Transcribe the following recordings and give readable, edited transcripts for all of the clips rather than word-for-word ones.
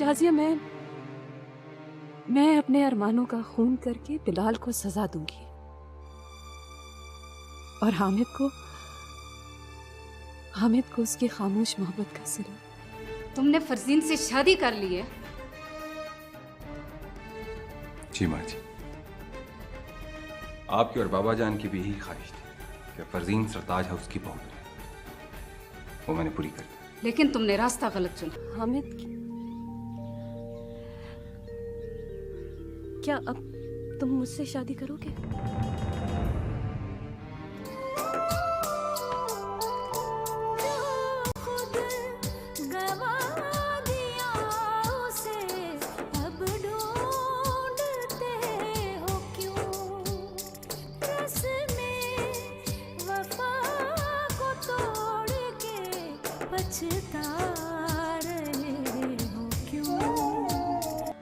शाजिया, मैं अपने अरमानों का खून करके बिलाल को सजा दूंगी और हामिद को उसकी खामोश मोहब्बत का सिला। तुमने फरजीन से शादी कर ली है? जी माँ जी, आपकी और बाबा जान की भी यही ख्वाहिश थी कि फरजीन सरताज हाउस की बहू बने। वो मैंने पूरी कर दी। लेकिन तुमने रास्ता गलत चुना। हामिद, क्या अब तुम मुझसे शादी करोगे?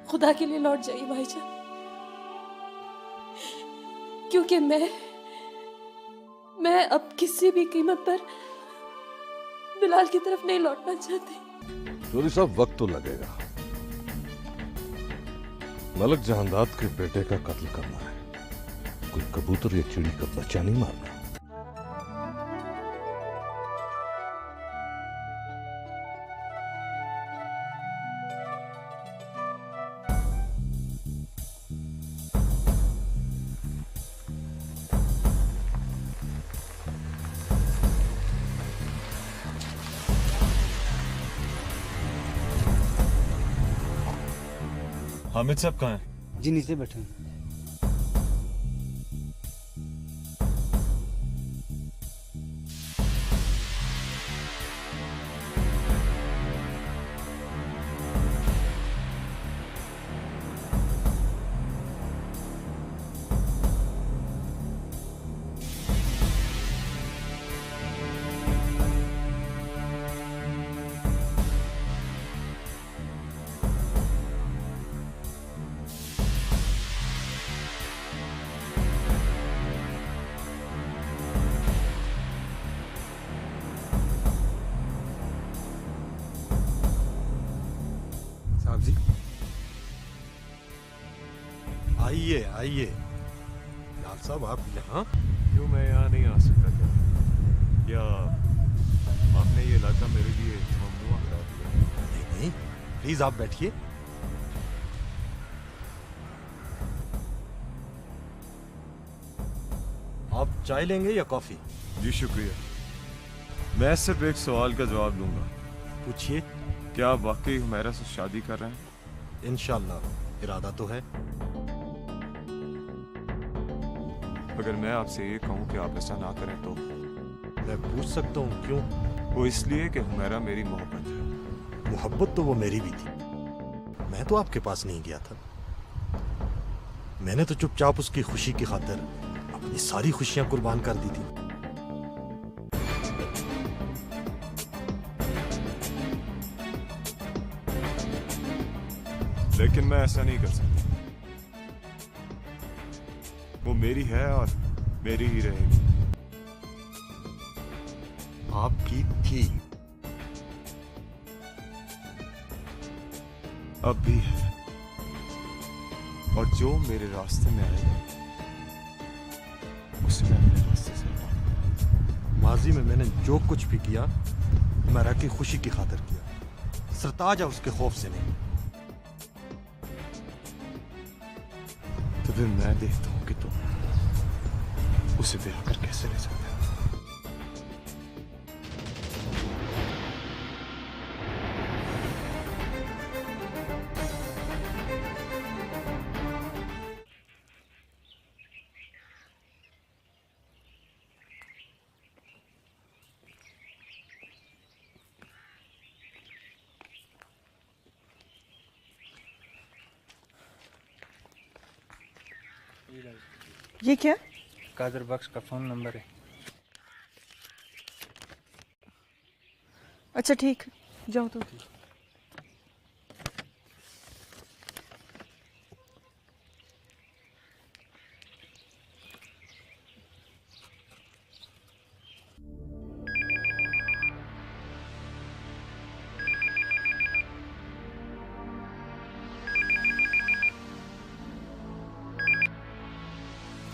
खुदा के लिए लौट जाइए भाईजान, क्योंकि मैं अब किसी भी कीमत पर बिलाल की तरफ नहीं लौटना चाहती। चौधरी साहब, वक्त तो लगेगा। मलक जहांदाद के बेटे का कत्ल करना है, कोई कबूतर या चिड़ी का बच्चा नहीं मारना। हामिद साहब कहाँ हैं? जी नीचे बैठे हैं। साहब जी, आइए आइए। लाल साहब, आप यहाँ? क्यों मैं यहाँ नहीं आ सकता क्या आपने ये इलाका मेरे लिए ममनुआ करार दिया? नहीं नहीं, प्लीज आप बैठिए। आप चाय लेंगे या कॉफी? जी शुक्रिया। मैं सिर्फ एक सवाल का जवाब दूंगा। पूछिए। क्या आप वाकई हुमैरा से शादी कर रहे हैं? इंशाल्लाह, इरादा तो है। अगर मैं आपसे ये कहूँ कि आप ऐसा ना करें तो? मैं पूछ सकता हूँ क्यों? वो इसलिए कि हुमैरा मेरी मोहब्बत है। मोहब्बत तो वो मेरी भी थी। मैं तो आपके पास नहीं गया था। मैंने तो चुपचाप उसकी खुशी की खातिर अपनी सारी खुशियां कुर्बान कर दी थी। लेकिन मैं ऐसा नहीं कर सकता। वो मेरी है और मेरी ही रहेगी। आपकी थी, अब भी है, और जो मेरे रास्ते में आएगा उसे मैं अपने रास्ते से हटाऊंगा। माजी में मैंने जो कुछ भी किया हुमैरा की खुशी की खातिर किया, सरताज है उसके खौफ से नहीं। तो फिर मैं देखता हूं कि तुम उसे ब्याह कर कैसे ले सकते हो। ये क्या? कादर बख्श का फोन नंबर है। अच्छा ठीक है, जाओ तो।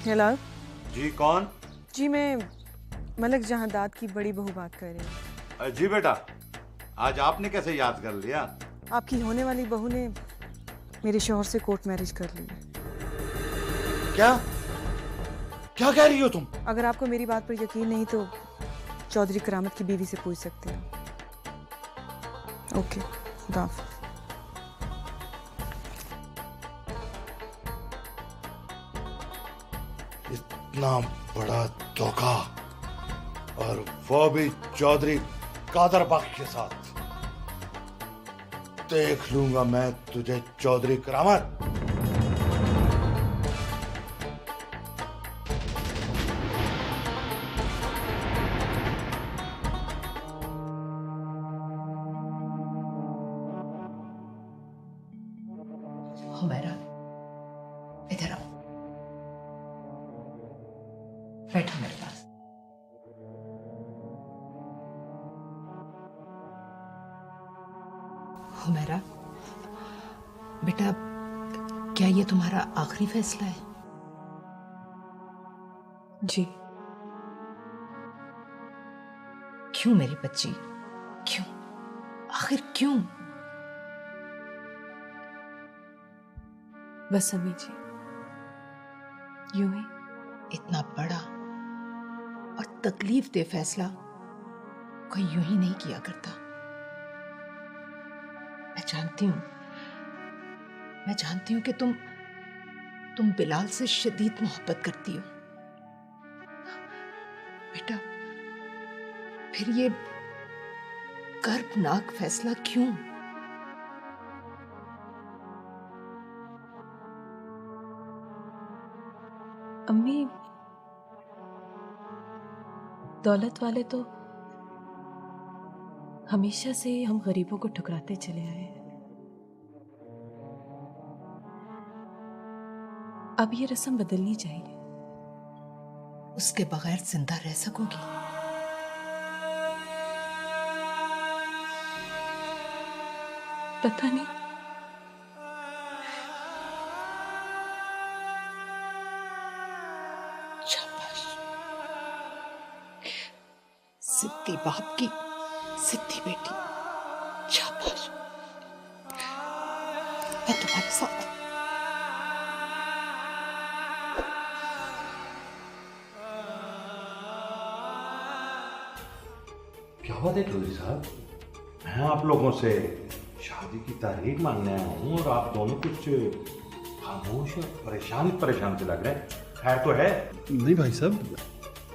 हेलो। जी कौन? जी मैं मलक जहांदाद की बड़ी बहू बात कर रही हूँ। जी बेटा, आज आपने कैसे याद कर लिया? आपकी होने वाली बहू ने मेरे शौहर से कोर्ट मैरिज कर ली है। क्या क्या कह रही हो तुम? अगर आपको मेरी बात पर यकीन नहीं तो चौधरी करामत की बीवी से पूछ सकते हैं। ओके, खुदा हाफिज़। इतना बड़ा धोखा, और वो भी चौधरी कादर बख्श के साथ। देख लूंगा मैं तुझे चौधरी करामत। हुमैरा, इधर आओ, बैठो मेरे पास। हुमैरा बेटा, क्या ये तुम्हारा आखिरी फैसला है? जी। क्यों मेरी बच्ची, क्यों? आखिर क्यों? बस अम्मी जी, यूं ही। इतना बड़ा और तकलीफ दे फैसला कोई यूं ही नहीं किया करता। मैं जानती हूं कि तुम बिलाल से शदीद मोहब्बत करती हो बेटा, फिर ये कर्बनाक फैसला क्यों? अम्मी, दौलत वाले तो हमेशा से हम गरीबों को ठुकराते चले आए हैं। अब ये रस्म बदलनी चाहिए। उसके बगैर जिंदा रह सकोगी? पता नहीं। सिद्धि बाप की सिद्धि बेटी, शाबाश। मैं तुम्हारे साथ। क्या बात है चौधरी साहब? मैं आप लोगों से शादी की तारीख मांगने आया हूँ और आप दोनों कुछ खामोश और परेशान से लग रहे हैं। खैर तो है? नहीं भाई साहब,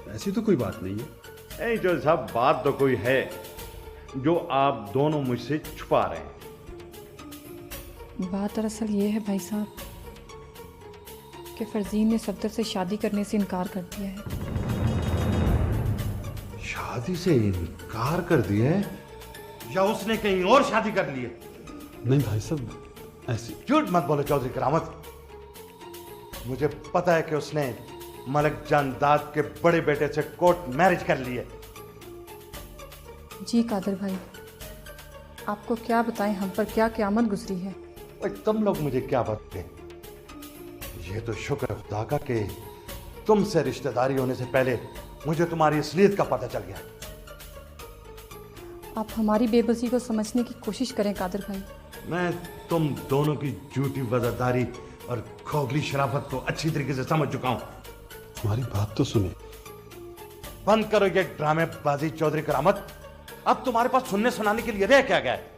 ऐसी तो कोई बात नहीं है। नहीं चौधरी साहब, बात तो कोई है जो आप दोनों मुझसे छुपा रहे हैं। बात दरअसल ये है भाई साहब कि फरजीन ने सफदर से शादी करने से इनकार कर दिया है। शादी से इनकार कर दिया है या उसने कहीं और शादी कर ली है? नहीं भाई साहब, ऐसी झूठ मत बोलो चौधरी करामत। मुझे पता है कि उसने मलक जहांदाद के बड़े बेटे से कोर्ट मैरिज कर ली है। जी कादर भाई, आपको क्या बताएं हम पर क्या क़यामत गुजरी है। तुम लोग मुझे क्या बताते? ये तो शुक्र है खुदा का कि तुमसे रिश्तेदारी होने से पहले मुझे तुम्हारी असलियत का पता चल गया। आप हमारी बेबसी को समझने की कोशिश करें कादर भाई। मैं तुम दोनों की झूठी वफादारी और खोखली शराफत को अच्छी तरीके से समझ चुका हूं। हमारी बात तो सुने। बंद करो ये ड्रामेबाजी चौधरी करामत। अब तुम्हारे पास सुनने सुनाने के लिए रह क्या गया है?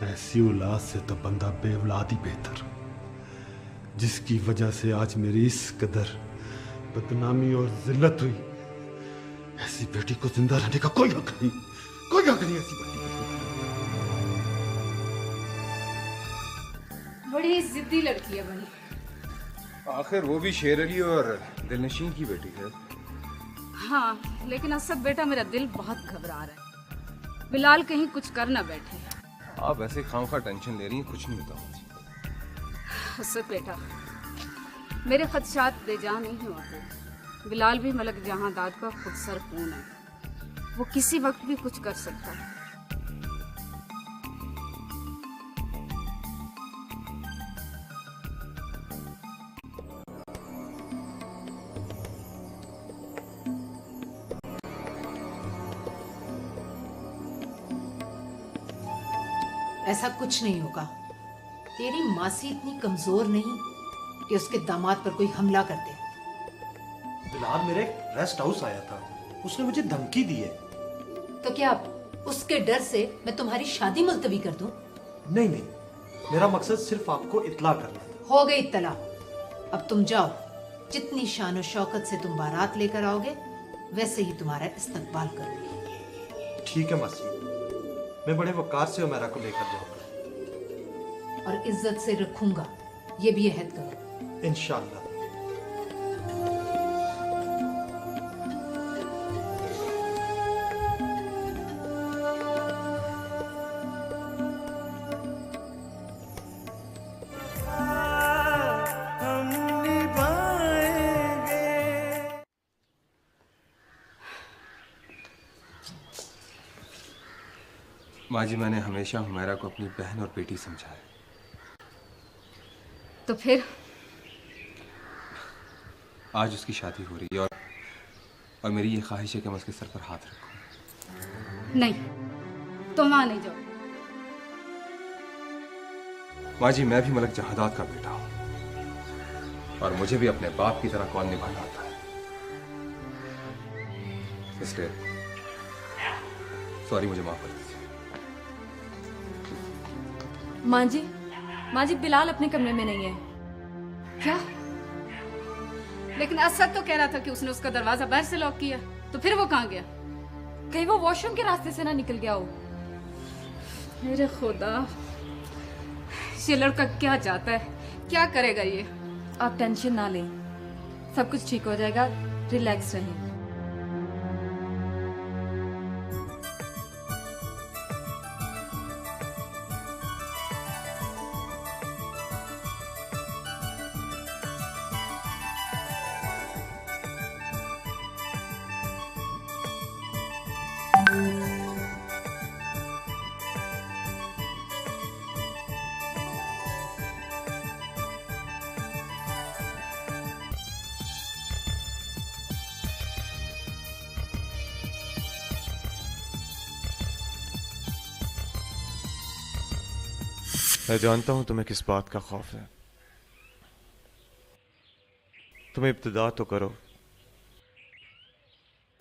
ऐसी औलाद से तो बंदा बेऔलाद ही बेहतर, जिसकी वजह से आज मेरी इस कदर बदनामी और जिल्लत हुई। ऐसी बेटी को जिंदा रहने का कोई हक नहीं, कोई हक नहीं ऐसी बेटी को। बड़ी जिद्दी लड़की है बनी। आखिर वो भी शेर अली और दिलनशीन की बेटी है। हाँ, लेकिन असद बेटा मेरा दिल बहुत घबरा रहा है। बिलाल कहीं कुछ कर ना बैठे। आप वैसे खामखा टेंशन ले रही हैं, कुछ नहीं होता। असद बेटा, मेरे खदशात बेजा नहीं होते। बिलाल भी मलक जहांदाद का खुदसर खून है। वो किसी वक्त भी कुछ कर सकता है। ऐसा कुछ नहीं होगा। तेरी मासी इतनी कमजोर नहीं कि उसके दामाद पर कोई हमला कर दे। बिलाल मेरे रेस्ट हाउस आया था, उसने मुझे धमकी दी है। तो क्या उसके डर से मैं तुम्हारी शादी मुलतवी कर दूं? नहीं नहीं, मेरा मकसद सिर्फ आपको इत्ला करना था। हो गई इत्तला। अब तुम जाओ। जितनी शान और शौकत से तुम बारात लेकर आओगे वैसे ही तुम्हारा इस्तकबाल करूंगी। ठीक है मासी, मैं बड़े वकार से उमेरा को लेकर जाऊंगा और इज्जत से रखूंगा, ये भी अहद करो। इंशाअल्लाह। माँ जी, मैंने हमेशा हुमैरा को अपनी बहन और बेटी समझा है। तो फिर आज उसकी शादी हो रही है और मेरी ये ख्वाहिश है कि मैं उसके सर पर हाथ रखूं। नहीं, तुम वहां नहीं जाओ। माँ जी, मैं भी मलक जहांदाद का बेटा हूं और मुझे भी अपने बाप की तरह कौन निभाना आता है। इसलिए सॉरी, मुझे माफ कर दीजिए। माँ जी, बिलाल अपने कमरे में नहीं है। क्या? लेकिन असद तो कह रहा था कि उसने उसका दरवाजा बाहर से लॉक किया। तो फिर वो कहाँ गया? कहीं वो वॉशरूम के रास्ते से ना निकल गया हो। मेरे खुदा, ये लड़का क्या चाहता है, क्या करेगा ये? आप टेंशन ना लें, सब कुछ ठीक हो जाएगा, रिलैक्स रहें। मैं जानता हूं तुम्हें किस बात का खौफ है। तुम इब्तिदा तो करो,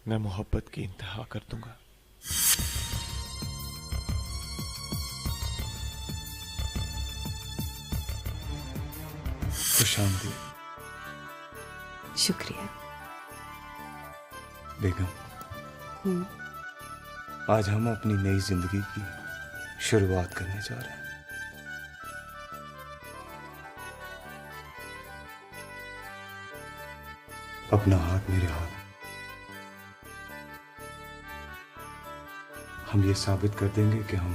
मैं मोहब्बत की इंतहा कर दूंगा। खुशामदीद। शुक्रिया बेगम। आज हम अपनी नई जिंदगी की शुरुआत करने जा रहे हैं। अपना हाथ मेरे हाथ, हम ये साबित कर देंगे कि हम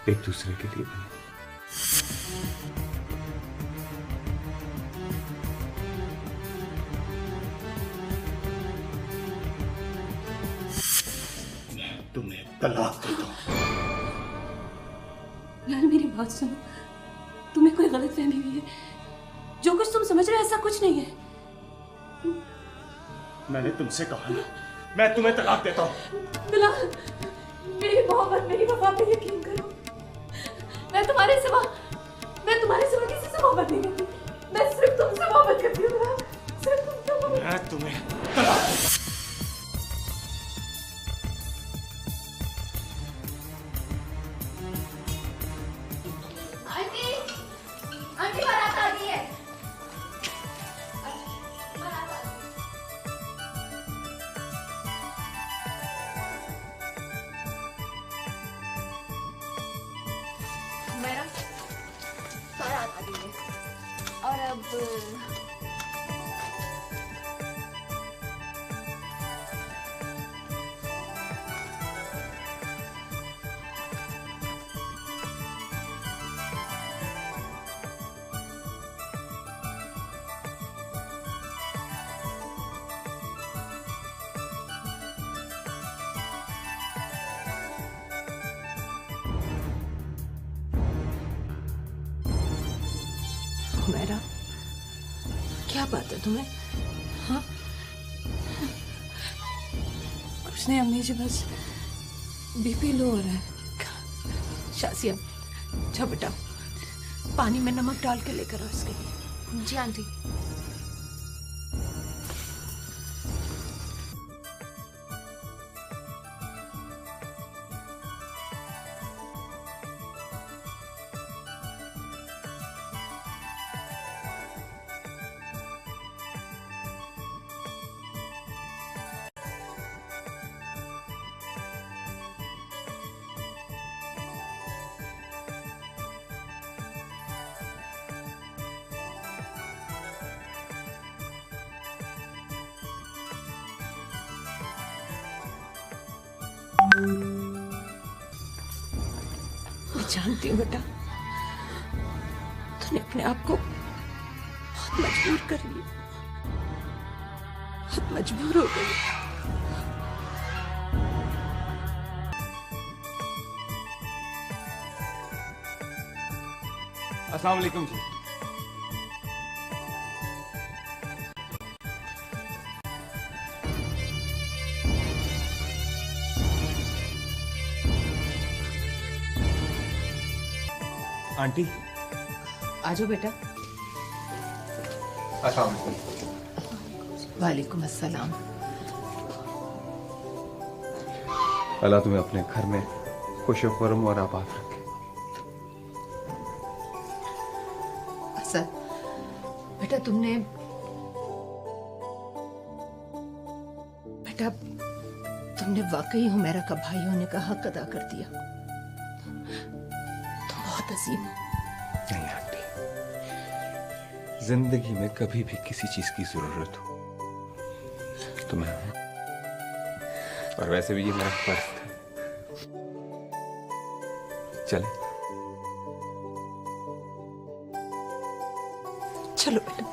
एक दूसरे के लिए बने। तुम्हें तलाक देता हूं। बिलाल, मेरी बात सुनो, तुम्हें कोई गलत फहमी हुई है। जो कुछ तुम समझ रहे हो ऐसा कुछ नहीं है। मैंने तुमसे कहा ना, मैं तुम्हें तलाक देता हूं। बिलाल, मेरी मोहब्बत, मेरी वफा पे यकीन करो। मैं तुम्हारे सिवा किसी से मोहब्बत नहीं करती। मैं सिर्फ तुमसे मोहब्बत करती हूँ बिलाल, सिर्फ तुमसे मोहब्बत। मैं तुम्हें तलाक देता हूं। आंटी बारात आ गई है। बारात आ गई है और अब हुमैरा, क्या बात है तुम्हें? हाँ, कुछ नहीं अम्मी जी, बस बीपी लो हो रहा है। शाजिया, जाओ बेटा, पानी में नमक डाल के लेकर आओ इसके लिए। जी आंटी। मैं जानती हूँ बेटा, तूने अपने आप को बहुत मजबूर कर लिया, बहुत मजबूर हो गई। अस्सलाम वालेकुम जी। आंटी, आ जाओ बेटा। अस्सलाम वालेकुम। वालेकुम अस्सलाम। अल्लाह तुम्हें अपने घर में खुश खुर्म और आबाद रखे। असद, बेटा तुमने वाकई हुमैरा का भाई होने का हक अदा कर दिया। तुम बहुत अजीम हो। नहीं आंटी, जिंदगी में कभी भी किसी चीज की जरूरत हो तो मैं हूं, और वैसे भी ये मेरा फर्ज था। चले चलो बेटा।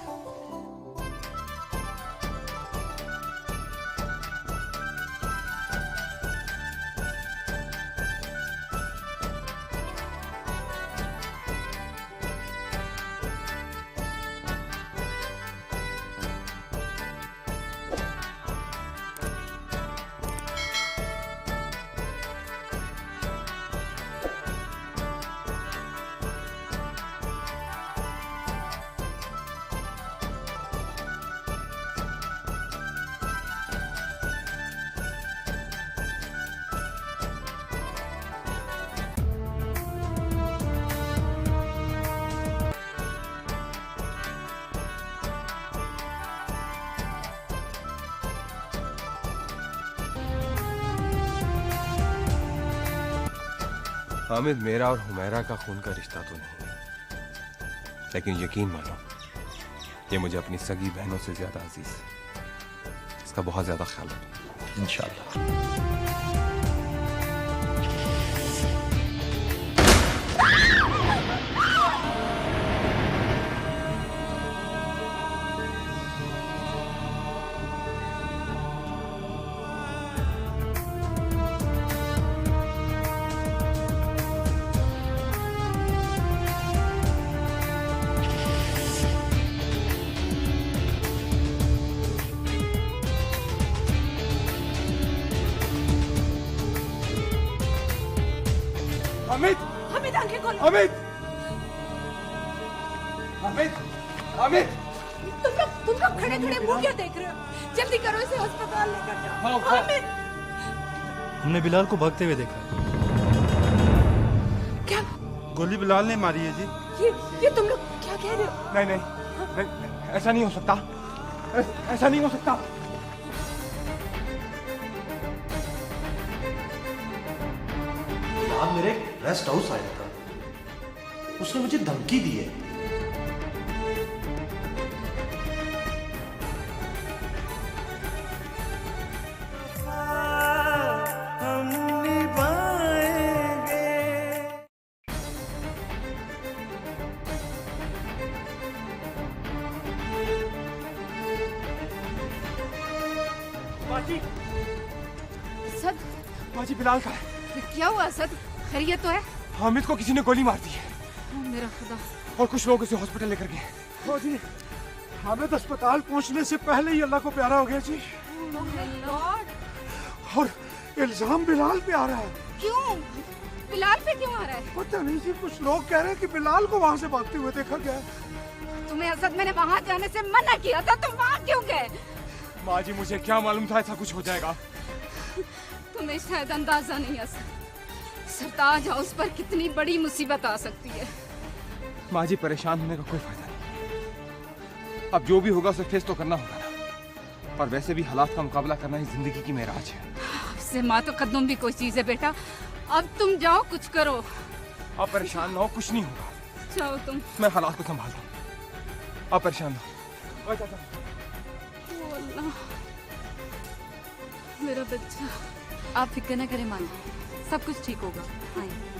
हामिद मेरा और हुमैरा का खून का रिश्ता तो नहीं है, लेकिन यकीन मानो ये मुझे अपनी सगी बहनों से ज्यादा अजीज है। इसका बहुत ज्यादा ख्याल रखना इंशाअल्लाह। हामिद, हामिद आंखें खोलो। हामिद, हामिद, हामिद, तुम लोग खड़े खड़े मुंह क्या देख रहे हो? जल्दी करो, इसे अस्पताल लेकर जाओ। हामिद, हमने बिलाल को भागते हुए देखा। क्या गोली बिलाल ने मारी है जी। ये तुम लोग क्या कह रहे हो? नहीं नहीं, ऐसा नहीं हो सकता, ऐसा नहीं हो सकता। आज मेरे रेस्ट हाउस आया था, उसने मुझे धमकी दी है। असद, माजी बिलाल का है। क्या हुआ असद? खैरियत तो है? हामिद को किसी ने गोली मार दी है ओ मेरा खुदा। और कुछ लोग उसे हॉस्पिटल लेकर गए। जी हामिद अस्पताल पहुंचने से पहले ही अल्लाह को प्यारा हो गया जी। और इल्जाम बिलाल पे आ रहा है। क्यों? बिलाल पे क्यों आ रहा है? पता नहीं जी, कुछ लोग कह रहे हैं कि बिलाल को वहाँ से भागते हुए देखा गया। तुम्हें असद मैंने वहाँ जाने से मना किया था, तुम वहाँ क्यों गए? माँ जी मुझे क्या मालूम था ऐसा कुछ हो जाएगा। तुम्हें शायद अंदाजा नहीं असद, सरताज हाउस पर कितनी बड़ी मुसीबत आ सकती है। माँ जी परेशान होने का कोई फायदा नहीं। अब जो भी होगा उसे फेस तो करना होगा ना। और वैसे भी हालात का मुकाबला करना ही जिंदगी की मेराज है। आपसे माँ तो कदम भी कोई चीज है बेटा। अब तुम जाओ, कुछ करो। आप परेशान ना हो, कुछ नहीं होगा। जाओ तुम। मैं हालात को संभालता हूँ, आप परेशान ना हो। ओ अल्लाह, मेरा बच्चा। आप फिक्र न करें माँ, सब कुछ ठीक होगा। आइए।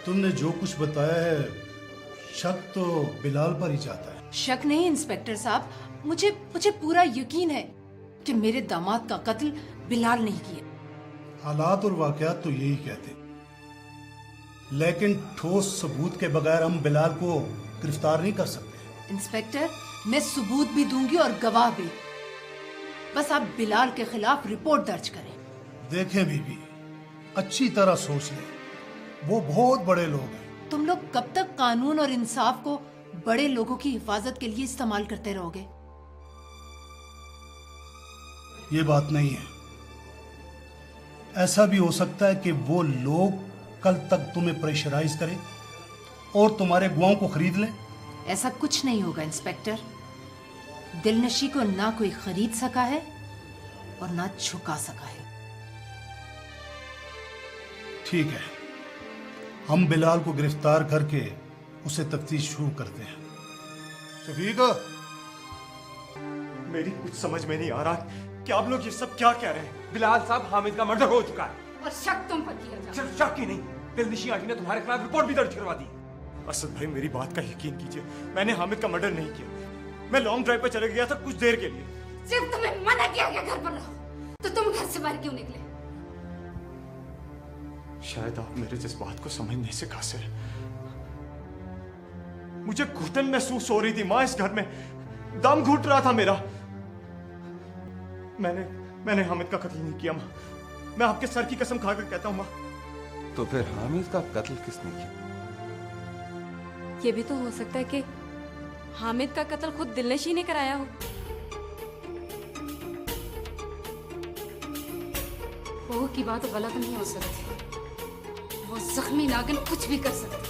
तुमने जो कुछ बताया है, शक तो बिलाल पर ही जाता है। शक नहीं इंस्पेक्टर साहब, मुझे पूरा यकीन है कि मेरे दामाद का कत्ल बिलाल नहीं किया। हालात और वाकयात तो यही कहते, लेकिन ठोस सबूत के बगैर हम बिलाल को गिरफ्तार नहीं कर सकते। इंस्पेक्टर, मैं सबूत भी दूंगी और गवाह भी। बस आप बिलाल के खिलाफ रिपोर्ट दर्ज करें। देखें बीबी, अच्छी तरह सोच लें, वो बहुत बड़े लोग हैं। तुम लोग कब तक कानून और इंसाफ को बड़े लोगों की हिफाजत के लिए इस्तेमाल करते रहोगे? ये बात नहीं है। ऐसा भी हो सकता है कि वो लोग कल तक तुम्हें प्रेशराइज करें और तुम्हारे गवाहों को खरीद लें। ऐसा कुछ नहीं होगा इंस्पेक्टर। दिलनशी को ना कोई खरीद सका है और ना झुका सका है। ठीक है, हम बिलाल को गिरफ्तार करके उसे तफ्तीश शुरू करते हैं। शफीक, मेरी कुछ समझ में नहीं आ रहा कि आप लोग ये सब क्या कह रहे हैं। बिलाल साहब, हामिद का मर्डर हो चुका है और शक तुम पर किया जा। सिर्फ शक ही नहीं, दिलनशी आंटी ने तुम्हारे खिलाफ रिपोर्ट भी दर्ज करवा दी। असद भाई, मेरी बात का यकीन कीजिए, मैंने हामिद का मर्डर नहीं किया। मैं लॉन्ग ड्राइव पर चले गया था कुछ देर के लिए। सिर्फ तुम्हें मना किया गया घर पर रहो, तो तुम घर से बाहर क्यों निकले? शायद आप मेरे जज्बात को समझने से कासिर हैं। मुझे घुटन महसूस हो रही थी माँ, इस घर में दम घुट रहा था मेरा। मैंने हामिद का कत्ल नहीं किया माँ, मैं आपके सर की कसम खाकर कहता हूँ माँ। तो फिर हामिद का कत्ल किसने किया? ये भी तो हो सकता है कि हामिद का कत्ल खुद दिलनशी ने कराया हो। बहू की बात गलत नहीं हो सकती। वो जख्मी नागिन कुछ भी कर सकती।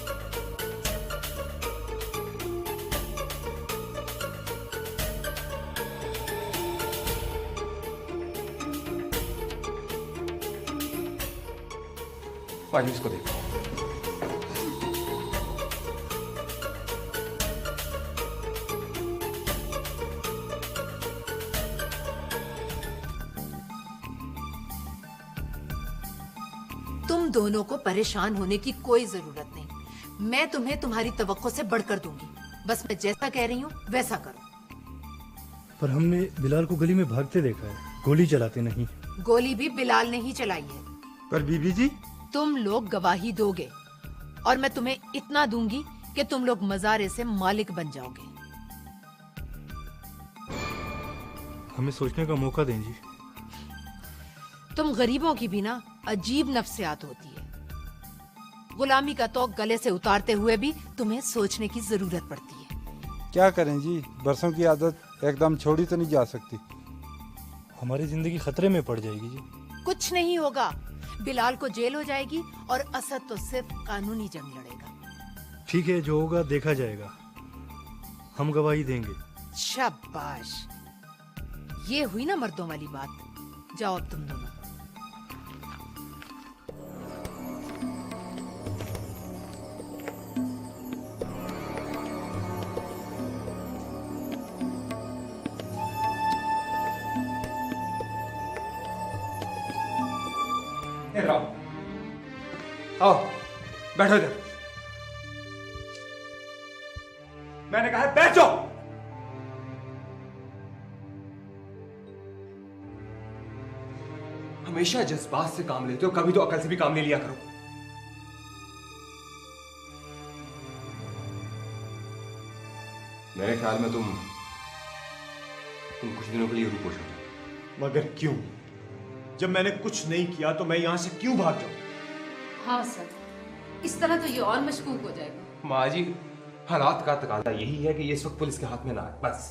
आइए इसको देखो। तुम दोनों को परेशान होने की कोई जरूरत नहीं। मैं तुम्हें तुम्हारी तवक्को से बढ़कर दूंगी। बस मैं जैसा कह रही हूँ वैसा करो। पर हमने बिलाल को गली में भागते देखा है, गोली चलाते नहीं। गोली भी बिलाल ने ही चलाई है। पर बीबी जी, तुम लोग गवाही दोगे और मैं तुम्हें इतना दूंगी कि तुम लोग मजारे से मालिक बन जाओगे। हमें सोचने का मौका दें जी। तुम गरीबों की भी ना अजीब नफ्सियात होती है। गुलामी का तौक गले से उतारते हुए भी तुम्हें सोचने की जरूरत पड़ती है। क्या करें जी, बरसों की आदत एकदम छोड़ी तो नहीं जा सकती। हमारी जिंदगी खतरे में पड़ जाएगी जी। कुछ नहीं होगा। बिलाल को जेल हो जाएगी और असद तो सिर्फ कानूनी जंग लड़ेगा। ठीक है, जो होगा देखा जाएगा, हम गवाही देंगे। शाबाश, ये हुई ना मर्दों वाली बात। जाओ अब तुम दोनों। आओ बैठो इधर। मैंने कहा है बैठ जाओ। हमेशा जज्बात से काम लेते हो, कभी तो अकल से भी काम ले लिया करो। मेरे ख्याल में तुम कुछ दिनों के लिए रूपोश हो। मगर क्यों? जब मैंने कुछ नहीं किया तो मैं यहां से क्यों भाग जाऊं? हाँ सर, इस तरह तो ये और मशकूक हो जाएगा। माँ जी, हालात का तकाजा यही है कि ये इस वक्त पुलिस के हाथ में ना है, बस।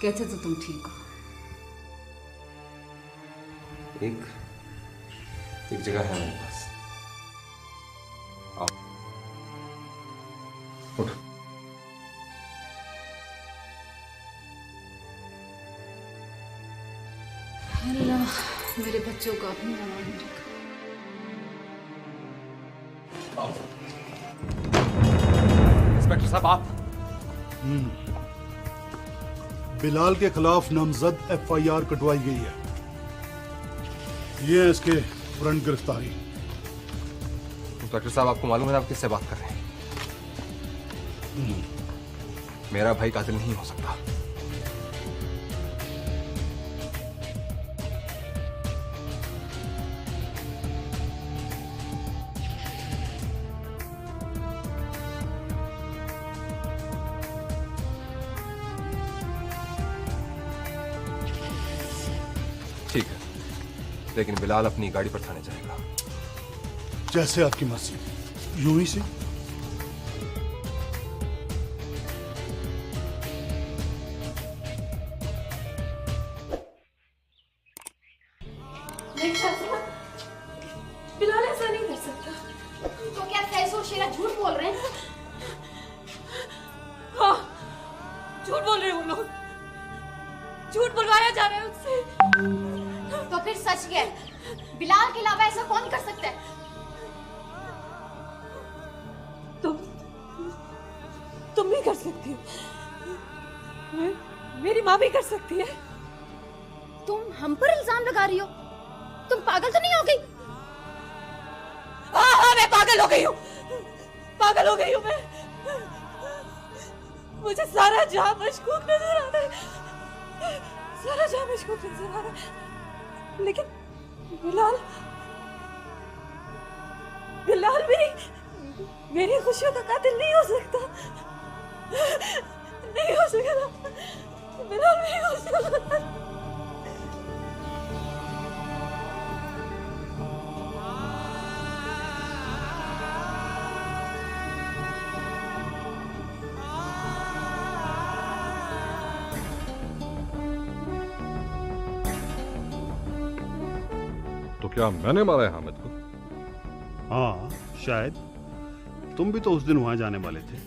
कहते तो तुम ठीक हो। एक जगह है मेरे पास। आओ, उठो। अल्लाह मेरे बच्चों को अपनी अमान में रखा। इंस्पेक्टर साहब, आप बिलाल के खिलाफ नामजद FIR कटवाई गई है। ये है इसके वारंट गिरफ्तारी। इंस्पेक्टर साहब, आपको मालूम है आप किससे बात कर रहे हैं? मेरा भाई कातिल नहीं हो सकता। ठीक है, लेकिन बिलाल अपनी गाड़ी पर थाने जाएगा। जैसे आपकी मर्जी, यूं ही से। बिलाल ऐसा नहीं कर सकता। तो क्या फैज़ और शेरा झूठ बोल रहे हैं? हाँ, झूठ बोल रहे हैं वो लोग। झूठ बुलवाया जा रहा है उससे। तो फिर सच क्या है? बिलाल के अलावा ऐसा कौन कर सकता है? तुम भी कर सकती हो। मेरी माँ भी कर सकती है। तुम हम पर इल्जाम लगा रही हो? तुम पागल तो नहीं हो गई? हाँ, मैं पागल हो गई हूँ। पागल हो गई हूँ मैं। मुझे सारा जहां मशकूक नजर आ रहा है। सारा जहां मशकूक नजर आ रहा है। लेकिन बिलाल मेरी खुशियों का कातिल नहीं हो सकता। नहीं हो सकता। बिलाल नहीं हो सकता। तो क्या मैंने मारा है हामिद को? हाँ, शायद तुम भी तो उस दिन वहां जाने वाले थे।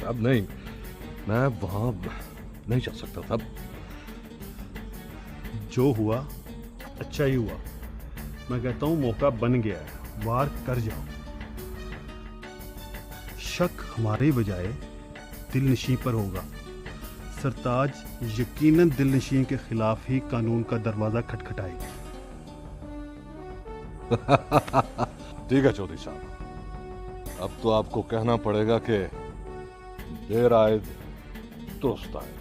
अब नहीं, मैं वहां नहीं जा सकता था। जो हुआ अच्छा ही हुआ। मैं कहता हूं मौका बन गया है, वार कर जाओ। शक हमारे बजाय दिलनशी पर होगा। सरताज यकीनन दिलनशी के खिलाफ ही कानून का दरवाजा खटखटाएगी। ठीक है चौधरी साहब, अब तो आपको कहना पड़ेगा कि देर आए दुरुस्त आए।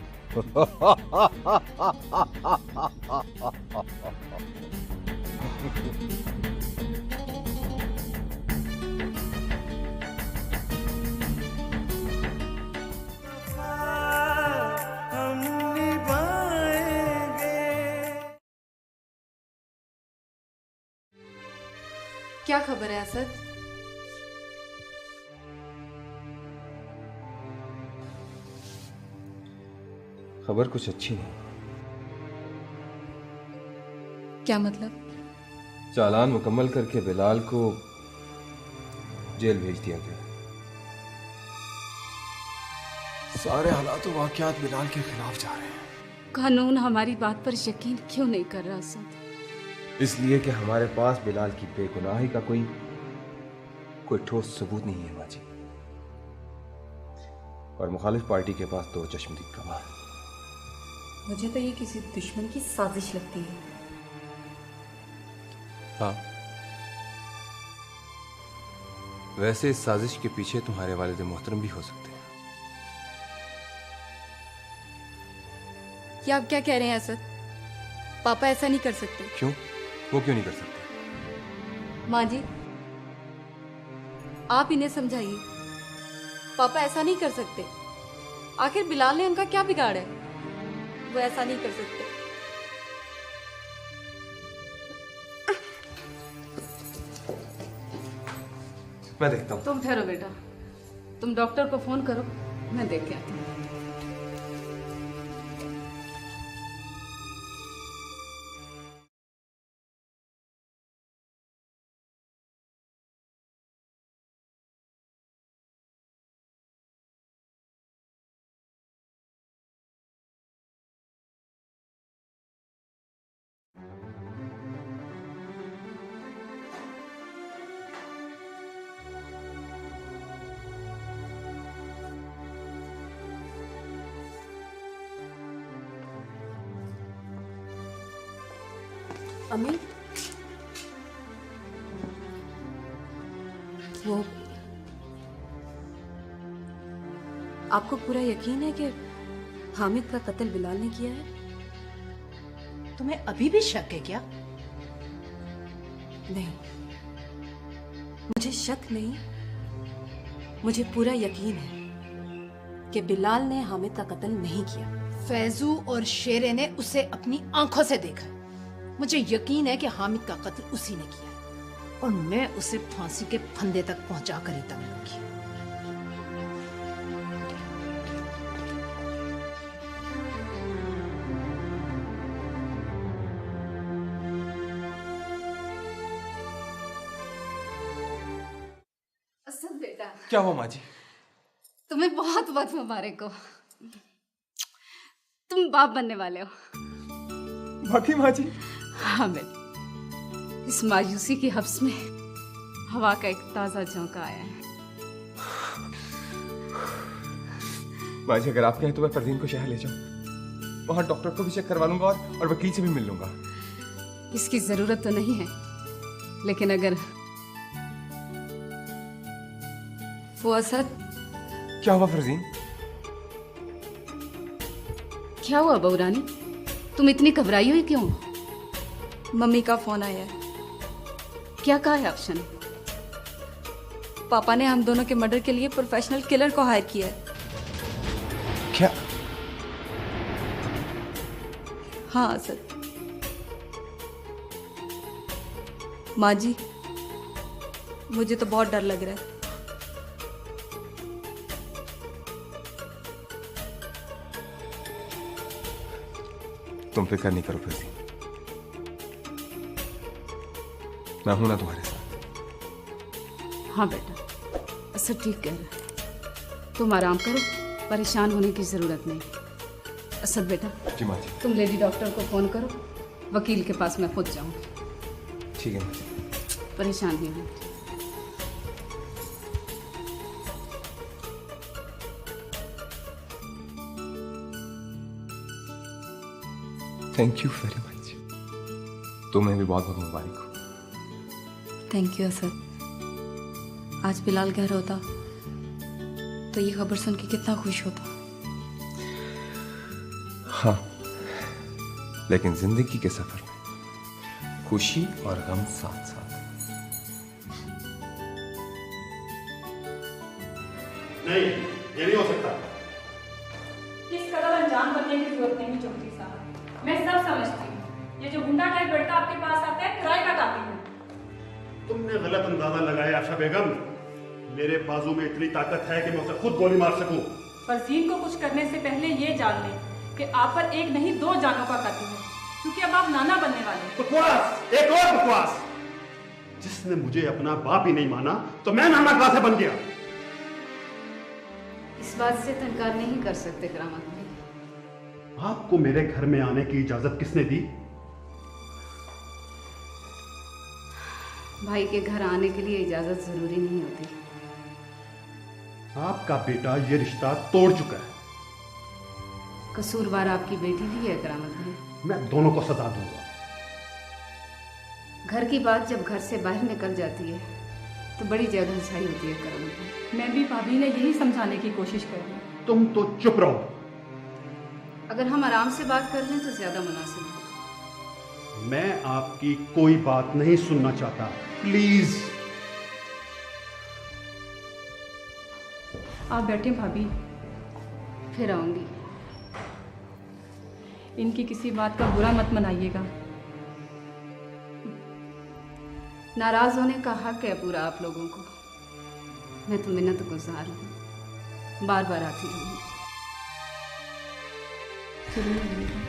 क्या खबर है असद? खबर कुछ अच्छी नहीं। क्या मतलब? चालान मुकम्मल करके बिलाल को जेल भेज दिया गया। सारे हालात और वाकयात बिलाल के खिलाफ जा रहे हैं। कानून हमारी बात पर यकीन क्यों नहीं कर रहा असद? इसलिए कि हमारे पास बिलाल की बेगुनाही का कोई ठोस सबूत नहीं है माजी, और मुखालिफ पार्टी के पास तो चश्मदीद गवाह है। मुझे तो ये किसी दुश्मन की साजिश लगती है। हाँ, वैसे इस साजिश के पीछे तुम्हारे वालिद मोहतरम भी हो सकते हैं। ये आप क्या कह रहे हैं असद? पापा ऐसा नहीं कर सकते। क्यों? वो क्यों नहीं कर सकते? माँ जी, आप इन्हें समझाइए। पापा ऐसा नहीं कर सकते। आखिर बिलाल ने उनका क्या बिगाड़ा है? वो ऐसा नहीं कर सकते। मैं देखता हूँ। तुम ठहरो बेटा, तुम डॉक्टर को फोन करो, मैं देख के आती हूँ। अम्मी, वो आपको पूरा यकीन है कि हामिद का कत्ल बिलाल ने किया है? तुम्हें अभी भी शक है क्या? नहीं, मुझे शक नहीं, मुझे पूरा यकीन है कि बिलाल ने हामिद का कत्ल नहीं किया। फैजू और शेरे ने उसे अपनी आंखों से देखा। मुझे यकीन है कि हामिद का कत्ल उसी ने किया है, और मैं उसे फांसी के फंदे तक पहुंचा कर ही मिलूंगी। असद बेटा, क्या हुआ माँ जी? तुम्हें बहुत बहुत मुबारक हो, तुम बाप बनने वाले हो। बाकी माँ जी? हाँ बेटा, इस मायूसी की हब्स में हवा का एक ताजा झोंका आया है। माँ जी, अगर आप कहें तो मैं परवीन को शहर ले जाऊं, वहां डॉक्टर को भी चेक करवा लूंगा और वकील से भी मिल लूंगा। इसकी जरूरत तो नहीं है, लेकिन अगर वो असद। क्या हुआ फरजीन? क्या हुआ बहू रानी, तुम इतनी घबराई हुई क्यों? मम्मी का फोन आया है। क्या कहा है अफशन? पापा ने हम दोनों के मर्डर के लिए प्रोफेशनल किलर को हायर किया है। क्या? हाँ असद। माँ जी, मुझे तो बहुत डर लग रहा है। तुम फिक्र नहीं करो फरजीन, मैं हूं ना तुम्हारे साथ। हाँ बेटा, असद ठीक कह रहा है, तुम आराम करो, परेशान होने की जरूरत नहीं। असद बेटा, जी माँ जी। तुम लेडी डॉक्टर को फोन करो, वकील के पास मैं खुद जाऊंगी। ठीक है माँ जी। परेशान नहीं हो। Thank you very much. तुम्हें भी बहुत बहुत मुबारक हो। Thank you Asad. आज बिलाल घर होता तो ये खबर सुन के कितना खुश होता। हाँ, लेकिन जिंदगी के सफर में खुशी और गम साथ साथ। नहीं, ये नहीं हो सकता। किस कदर अनजान बनने की जरूरत नहीं चौधरी साहब, मैं सब समझती हूँ। ये जो गुंडा टाइप लड़का आपके पास आता है, किराए का कातिल है। तुमने गलत अंदाजा लगाया आशा बेगम। मेरे बाजू में इतनी ताकत है कि मैं उसे खुद गोली मार सकूं। फरजीन को कुछ करने से पहले ये जान लें कि आप पर एक नहीं दो जानों का कत्ल है। क्योंकि अब आप नाना बनने वाले हैं। बकवास, एक और बकवास। जिसने मुझे अपना बाप ही नहीं माना तो मैं नाना कहां से बन गया? इस बात से तो इनकार नहीं कर सकते करामत भाई। आपको मेरे घर में आने की इजाजत किसने दी? भाई के घर आने के लिए इजाजत जरूरी नहीं होती। आपका बेटा ये रिश्ता तोड़ चुका है। कसूरवार आपकी बेटी भी है करामत भाई। मैं दोनों को सजा दूंगा। घर की बात जब घर से बाहर निकल जाती है तो बड़ी ज्यादा हंसाई होती है करामत भाई। मैं भी भाभी ने यही समझाने की कोशिश करी। तुम तो चुप रहो। अगर हम आराम से बात कर लें तो ज्यादा मुनासिब है। मैं आपकी कोई बात नहीं सुनना चाहता, प्लीज। आप बैठे भाभी। फिर आऊंगी। इनकी किसी बात का बुरा मत मनाइएगा। नाराज होने का हक है पूरा आप लोगों को। मैं तो मिन्नत गुजार हूँ, बार बार आती रहूंगी। जरूर आइएगा।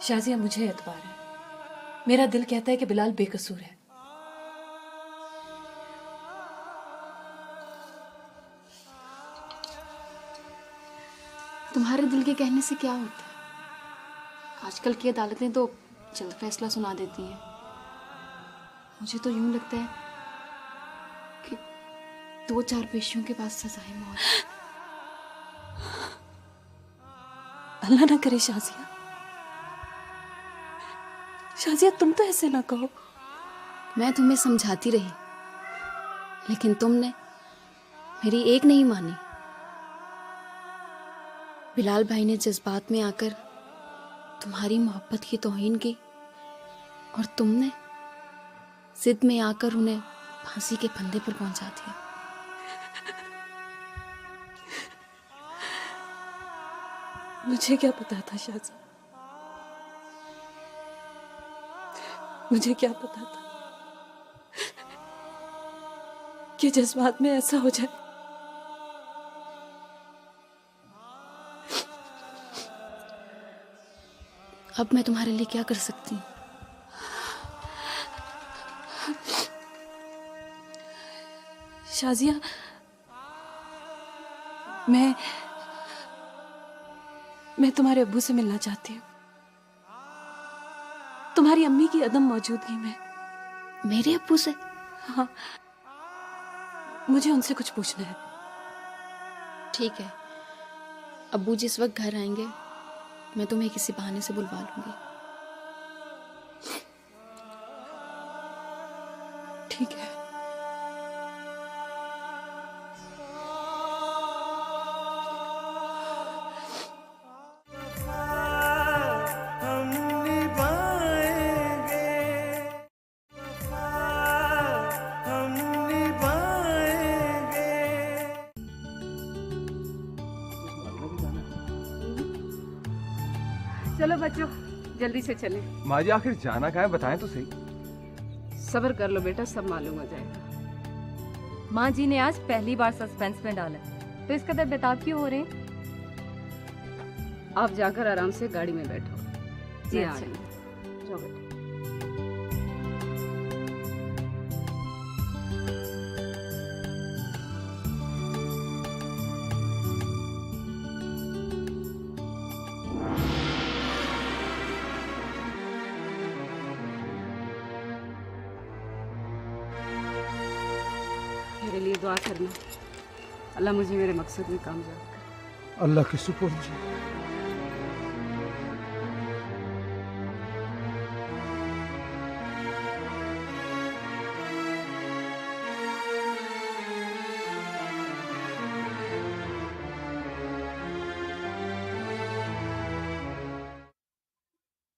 शाजिया, मुझे एतबार है। मेरा दिल कहता है कि बिलाल बेकसूर है। तुम्हारे दिल के कहने से क्या होता है? आजकल की अदालतें तो जल्द फैसला सुना देती हैं। मुझे तो यूं लगता है कि 2-4 पेशियों के बाद सजाए मौत। अल्लाह ना करे शाजिया। शाजिया, तुम तो ऐसे ना कहो। मैं तुम्हें समझाती रही, लेकिन तुमने मेरी एक नहीं मानी। बिलाल भाई ने जज्बात में आकर तुम्हारी मोहब्बत की तौहीन की और तुमने जिद में आकर उन्हें फांसी के फंदे पर पहुंचा दिया। मुझे क्या पता था शाजिया, मुझे क्या पता था कि जज्बात में ऐसा हो जाए। अब मैं तुम्हारे लिए क्या कर सकती हूँ? शाजिया, मैं तुम्हारे अब्बू से मिलना चाहती हूँ, तुम्हारी अम्मी की अदम मौजूदगी में। मेरे अब्बू से? हाँ, मुझे उनसे कुछ पूछना है। ठीक है, अब्बू जिस वक्त घर आएंगे मैं तुम्हें किसी बहाने से बुलवा लूंगी। ठीक है। चलो बच्चों, जल्दी से चलें। माँ जी आखिर जाना कहाँ है, बताएं तो सही। सब्र कर लो बेटा, सब मालूम हो जाएगा। माँ जी ने आज पहली बार सस्पेंस में डाला, तो इस कदर बेताब क्यों हो रहे हैं? आप जाकर आराम से गाड़ी में बैठो। जी मैं आ अच्छा। रही हूँ। जाओ बेटा। मेरे लिए दुआ करना, अल्लाह मुझे मेरे मकसद में कामयाब करे। अल्लाह के सुपुर्द जी।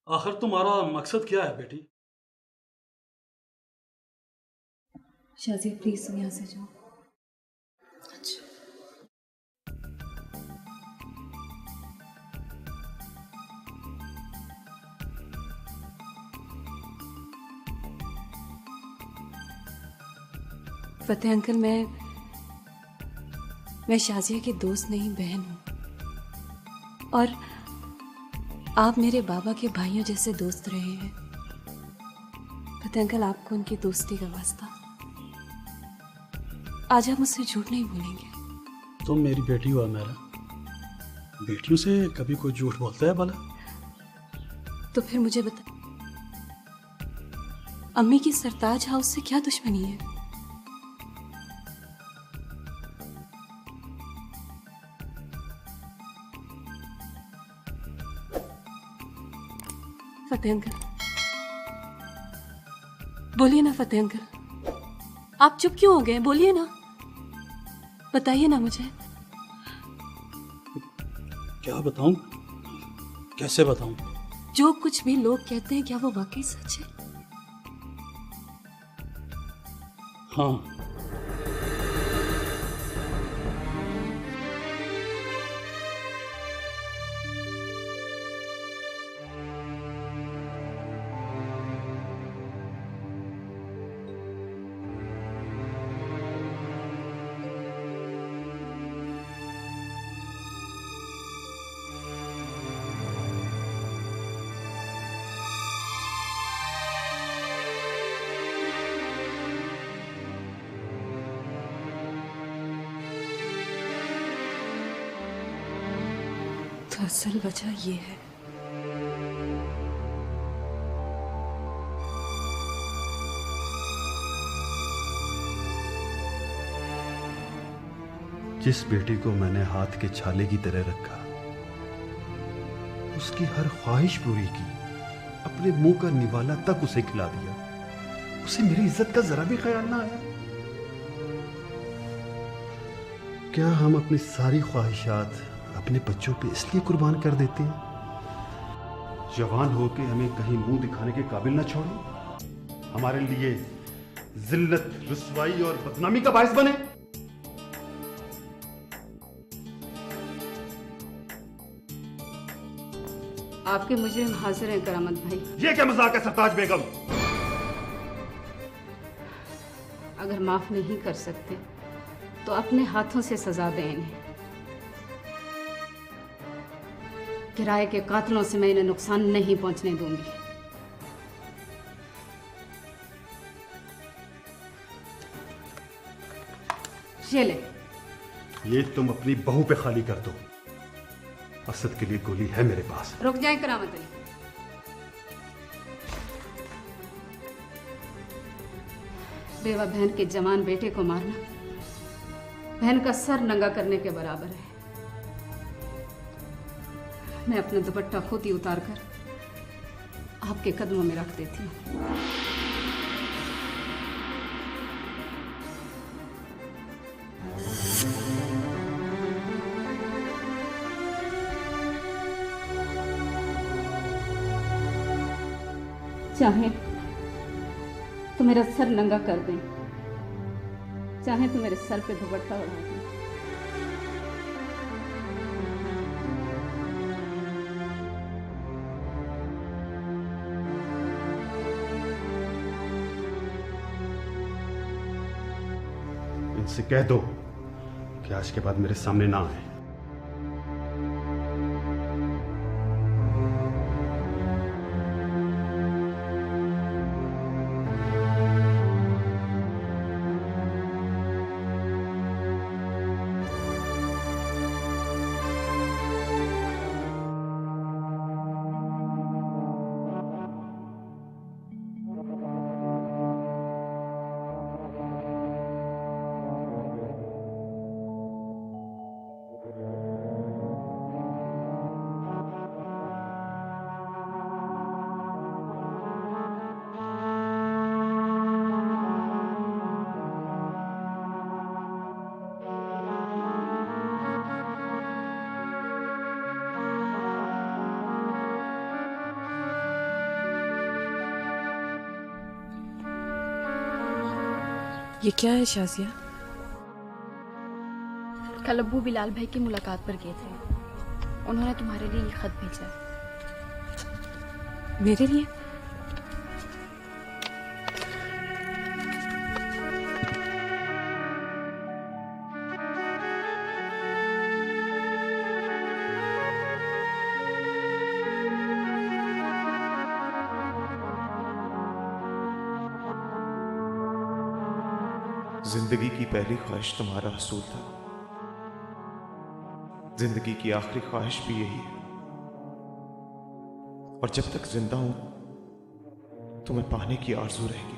आखिर तुम्हारा मकसद क्या है बेटी? शाजिया प्लीज तुम यहाँ से जाओ। अच्छा। फतेह अंकल, मैं शाजिया की दोस्त नहीं बहन हूँ, और आप मेरे बाबा के भाइयों जैसे दोस्त रहे हैं। फतेह अंकल, आपको उनकी दोस्ती का वास्ता, आज आप मुझसे झूठ नहीं बोलेंगे। तुम मेरी बेटी हो मेरा, बेटियों से कभी कोई झूठ बोलता है भला? तो फिर मुझे बता, अम्मी की सरताज हाउस से क्या दुश्मनी है? फतेह अंकल, बोलिए ना फतेह अंकल, आप चुप क्यों हो गए? बोलिए ना, बताइए ना मुझे। क्या बताऊं, कैसे बताऊं? जो कुछ भी लोग कहते हैं, क्या वो वाकई सच है? हाँ। तो असल वजह ये है। जिस बेटी को मैंने हाथ के छाले की तरह रखा, उसकी हर ख्वाहिश पूरी की, अपने मुंह का निवाला तक उसे खिला दिया, उसे मेरी इज्जत का जरा भी ख्याल ना आया। क्या हम अपनी सारी ख्वाहिशात अपने बच्चों पे इसलिए कुर्बान कर देते हैं, जवान होके हमें कहीं मुंह दिखाने के काबिल ना छोड़े, हमारे लिए जिल्लत, रुसवाई और बदनामी का बायस बने? आपके मुजरिम हाजिर हैं करामत भाई। ये क्या मजाक है सरताज बेगम? अगर माफ नहीं कर सकते तो अपने हाथों से सजा दें इन्हें। किराए के कातिलों से मैं इन्हें नुकसान नहीं पहुंचने दूंगी। ये ले। ये तुम अपनी बहू पे खाली कर दो, असद के लिए गोली है मेरे पास। रुक जाए करामत अली। बेवा बहन के जवान बेटे को मारना बहन का सर नंगा करने के बराबर है। मैं अपना दुपट्टा खुद ही उतार कर आपके कदमों में रख देती हूँ। चाहे तो मेरा सर नंगा कर दें, चाहे तो मेरे सर पे दुपट्टा उड़ा दें। इनसे कह दो कि आज के बाद मेरे सामने ना आए। ये क्या है शाजिया? कल अब्बू बिलाल भाई की मुलाकात पर गए थे। उन्होंने तुम्हारे लिए ये खत भेजा है। मेरे लिए? जिंदगी की पहली ख्वाहिश तुम्हारा हसूल था, जिंदगी की आखिरी ख्वाहिश भी यही है, और जब तक जिंदा हूं तुम्हें पाने की आरज़ू रहेगी।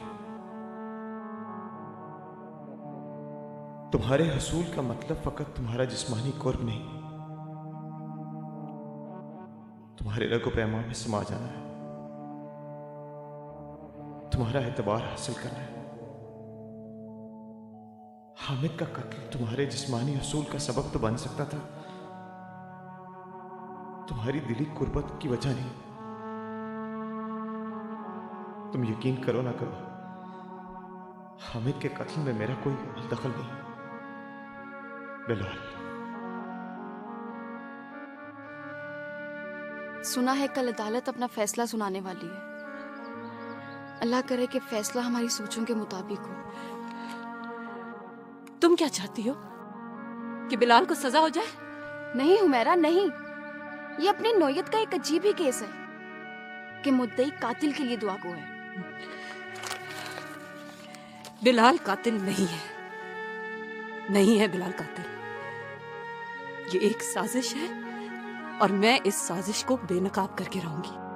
तुम्हारे हसूल का मतलब फकत तुम्हारा जिस्मानी कुर्ब नहीं, तुम्हारे रगो पैमा में समा जाना है, तुम्हारा एतबार हासिल करना है। हामिद का कत्ल तुम्हारे जिस्मानी हसूल का सबब तो बन सकता था, तुम्हारी दिली कुर्बत की वजह नहीं। तुम यकीन करो ना करो, हामिद के कत्ल में मेरा कोई दखल नहीं। बिलाल, सुना है कल अदालत अपना फैसला सुनाने वाली है। अल्लाह करे कि फैसला हमारी सोचों के मुताबिक हो। तुम क्या चाहती हो? कि बिलाल को सजा हो जाए? नहीं हुमैरा, नहीं। ये अपनी नौयत का एक अजीब ही केस है कि मुद्दई कातिल के लिए दुआ गो है। बिलाल कातिल नहीं है, नहीं है बिलाल कातिल। ये एक साजिश है और मैं इस साजिश को बेनकाब करके रहूंगी।